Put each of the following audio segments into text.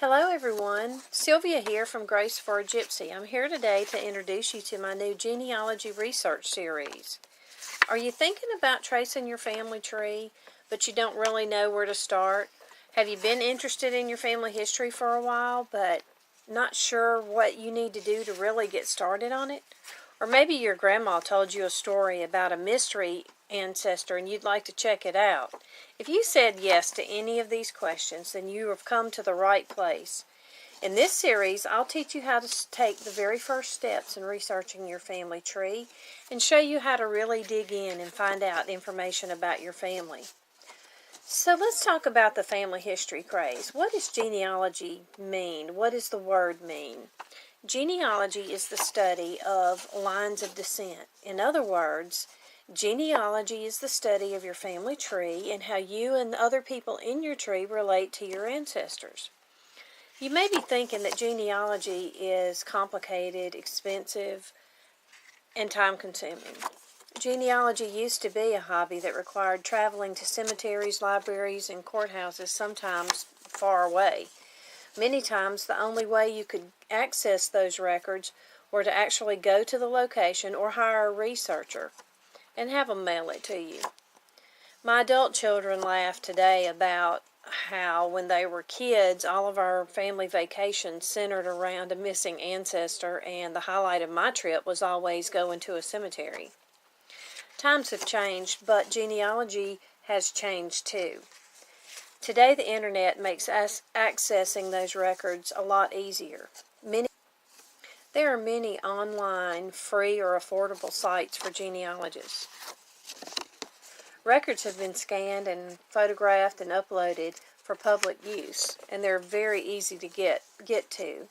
Hello everyone, Sylvia here from Grace for a Gypsy. I'm here today to introduce you to my new Genealogy Research Series. Are you thinking about tracing your family tree, but you don't really know where to start? Have you been interested in your family history for a while, but not sure what you need to do to really get started on it? Or maybe your grandma told you a story about a mystery ancestor and you'd like to check it out. If you said yes to any of these questions, then you have come to the right place. In this series, I'll teach you how to take the very first steps in researching your family tree and show you how to really dig in and find out information about your family. So let's talk about the family history craze. What does genealogy mean? What does the word mean? Genealogy is the study of lines of descent. In other words, genealogy is the study of your family tree and how you and other people in your tree relate to your ancestors. You may be thinking that genealogy is complicated, expensive, and time-consuming. Genealogy used to be a hobby that required traveling to cemeteries, libraries, and courthouses, sometimes far away. Many times, the only way you could access those records were to actually go to the location or hire a researcher and have them mail it to you. My adult children laugh today about how, when they were kids, all of our family vacations centered around a missing ancestor, and the highlight of my trip was always going to a cemetery. Times have changed, but genealogy has changed too. Today, the internet makes accessing those records a lot easier. There are many online, free, or affordable sites for genealogists. Records have been scanned and photographed and uploaded for public use, and they're very easy to get to.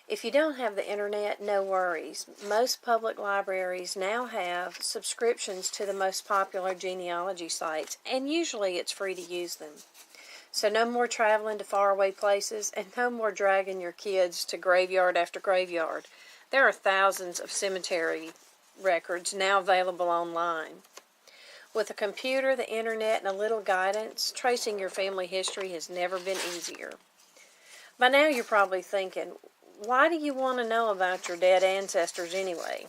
If you don't have the internet, no worries. Most public libraries now have subscriptions to the most popular genealogy sites, and usually it's free to use them. So no more traveling to faraway places, and no more dragging your kids to graveyard after graveyard. There are thousands of cemetery records now available online. With a computer, the internet, and a little guidance, tracing your family history has never been easier. By now you're probably thinking, why do you want to know about your dead ancestors anyway?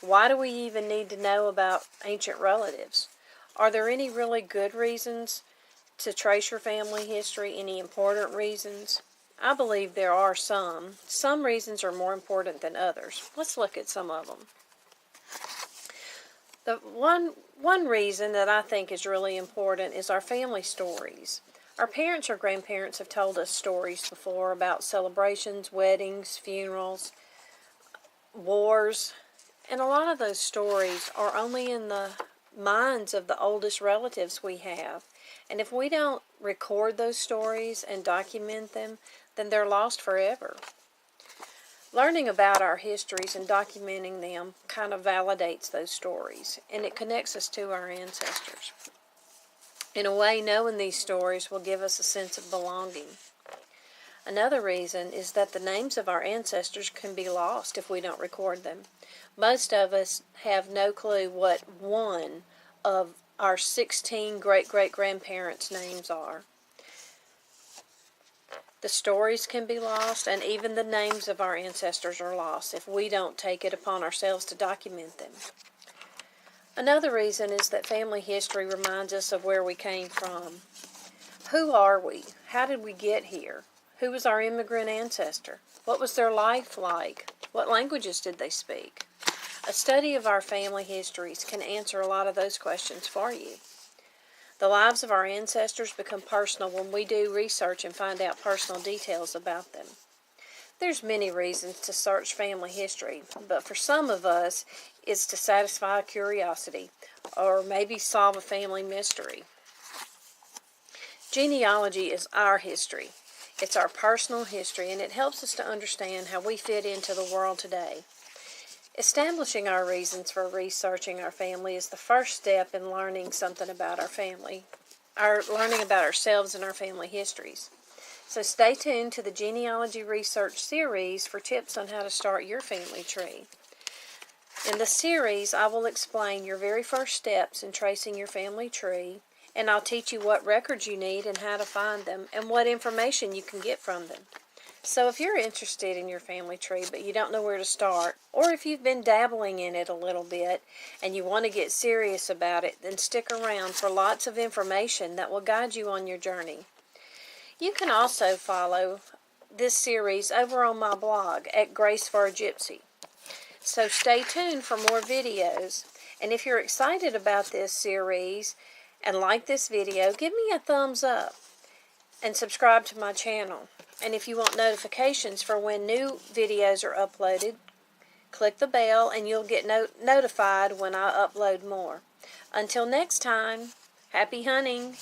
Why do we even need to know about ancient relatives? Are there any really good reasons to trace your family history? Any important reasons? I believe there are some. Some reasons are more important than others. Let's look at some of them. The one reason that I think is really important is our family stories. Our parents or grandparents have told us stories before about celebrations, weddings, funerals, wars, and a lot of those stories are only in the minds of the oldest relatives we have. And if we don't record those stories and document them, then they're lost forever. Learning about our histories and documenting them kind of validates those stories, and it connects us to our ancestors. In a way, knowing these stories will give us a sense of belonging. Another reason is that the names of our ancestors can be lost if we don't record them. Most of us have no clue what one of our 16 great-great-grandparents' names are. The stories can be lost, and even the names of our ancestors are lost if we don't take it upon ourselves to document them. Another reason is that family history reminds us of where we came from. Who are we? How did we get here? Who was our immigrant ancestor? What was their life like? What languages did they speak? A study of our family histories can answer a lot of those questions for you. The lives of our ancestors become personal when we do research and find out personal details about them. There's many reasons to search family history, but for some of us, it's to satisfy curiosity or maybe solve a family mystery. Genealogy is our history. It's our personal history, and it helps us to understand how we fit into the world today. Establishing our reasons for researching our family is the first step in learning something about our family, learning about ourselves and our family histories. So stay tuned to the Genealogy Research Series for tips on how to start your family tree. In the series, I will explain your very first steps in tracing your family tree and I'll teach you what records you need and how to find them and what information you can get from them. So if you're interested in your family tree but you don't know where to start, or if you've been dabbling in it a little bit and you want to get serious about it, then stick around for lots of information that will guide you on your journey. You can also follow this series over on my blog at Grace for a Gypsy. So stay tuned for more videos. And if you're excited about this series and like this video, give me a thumbs up and subscribe to my channel. And if you want notifications for when new videos are uploaded, click the bell and you'll get notified when I upload more. Until next time, happy hunting!